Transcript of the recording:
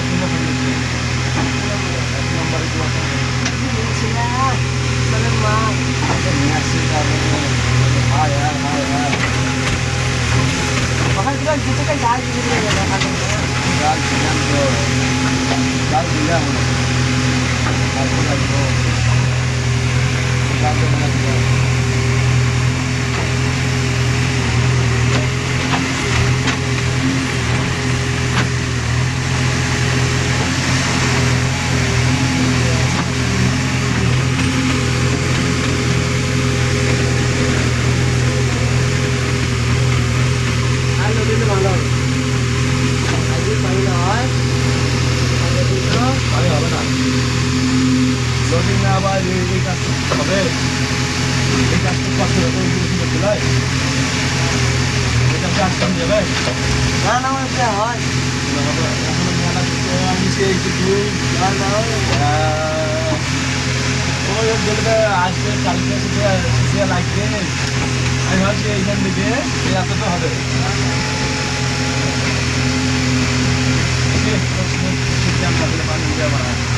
কিনে ফেলেছে 1 নম্বরে নিয়ে আসছি তারপরে হায় হায় হায় হায় জাল দিলাম তো জাল দিলাম লাগবো লাগবো জাল তো লাগবো পানি হবে না লোডিং না আবার এই কাজ হবে এই কাজ কষ্ট করে চলে এটা কাজ কম যাবে না না ওটা হয় এখন মেলা দিতে আমি সেই দুই না না ওই বলবে আসবে কালকে শিশিয়া লাগবে আমি ভাবছি এইখান থেকে এই এতটা হবে পানি দেওয়া